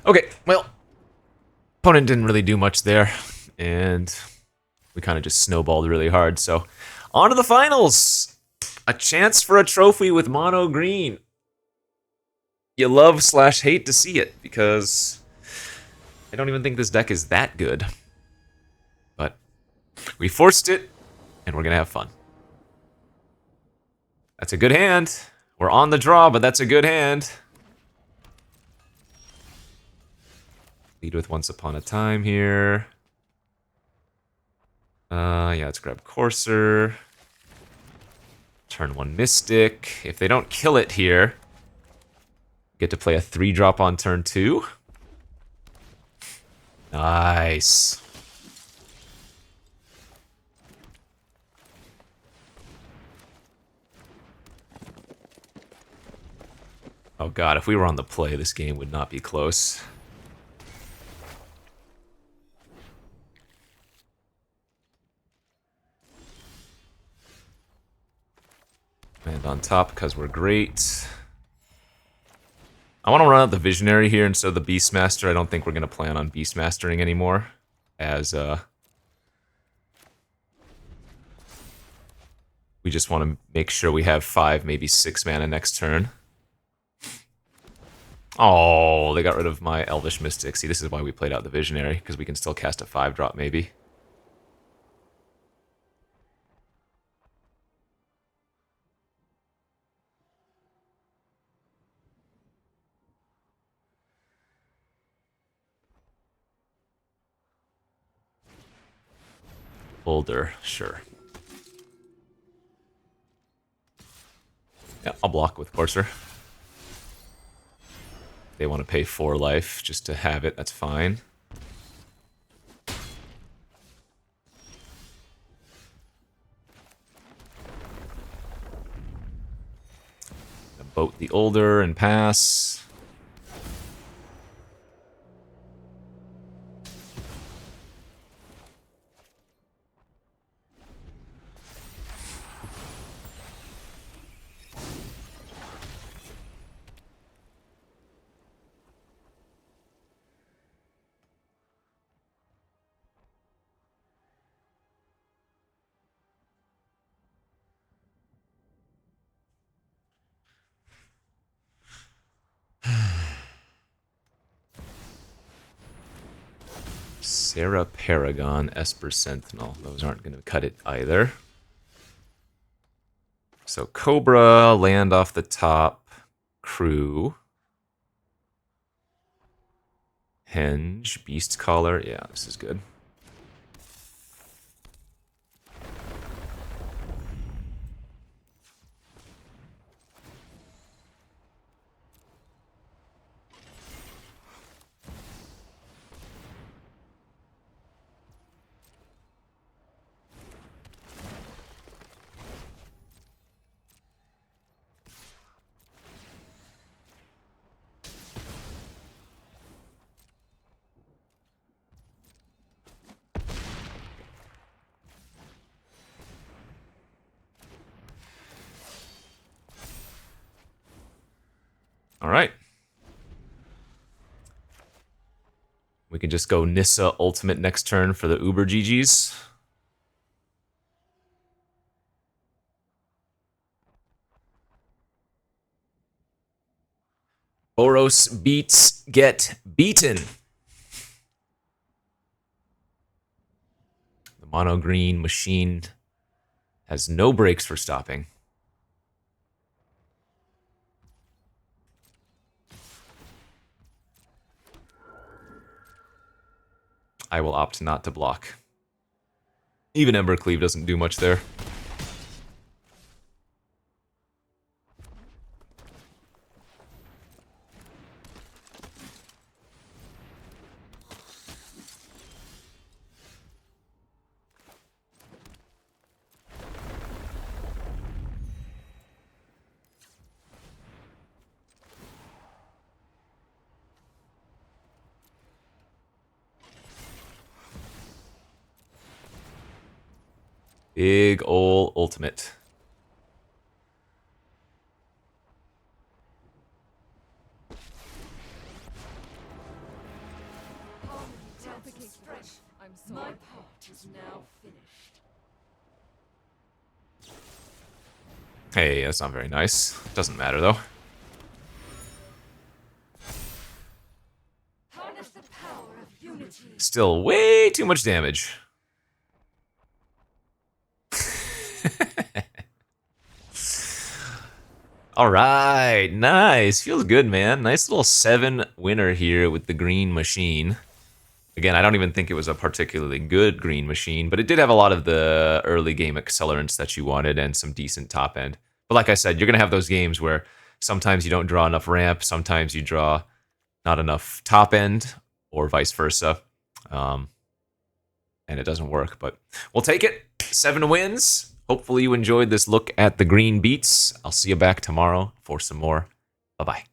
Okay, well, opponent didn't really do much there, and we kind of just snowballed really hard. So, on to the finals! A chance for a trophy with mono green. You love / hate to see it, because I don't even think this deck is that good. But we forced it, and we're going to have fun. That's a good hand. We're on the draw, but that's a good hand. Lead with Once Upon a Time here. Yeah, let's grab Courser. Turn 1 Mystic. If they don't kill it here, get to play a 3-drop on turn 2. Nice. Oh god, if we were on the play, this game would not be close. Land on top because we're great. I want to run out the Visionary here instead of the Beastmaster. I don't think we're going to plan on Beastmastering anymore. As, we just want to make sure we have 5, maybe 6 mana next turn. Oh, they got rid of my Elvish Mystic. See, this is why we played out the Visionary, because we can still cast a 5-drop, maybe. Boulder, sure. Yeah, I'll block with Courser. They want to pay 4 life just to have it, that's fine. Boat the Older and pass. Sarah Paragon, Esper Sentinel. Those aren't going to cut it either. So Cobra, land off the top. Crew. Henge, Beast Collar. Yeah, this is good. We can just go Nissa ultimate next turn for the Uber GGs. Boros beats get beaten. The mono green machine has no brakes for stopping. I will opt not to block. Even Embercleave doesn't do much there. Big ol' ultimate. My part is now finished. Hey, that's not very nice. Doesn't matter though. Harness the power of unity. Still way too much damage. All right, nice. Feels good, man. Nice little 7 winner here with the green machine. Again, I don't even think it was a particularly good green machine, but it did have a lot of the early game accelerants that you wanted and some decent top end. But like I said, you're going to have those games where sometimes you don't draw enough ramp, sometimes you draw not enough top end, or vice versa. And it doesn't work, but we'll take it. 7 wins. Hopefully you enjoyed this look at the green beats. I'll see you back tomorrow for some more. Bye-bye.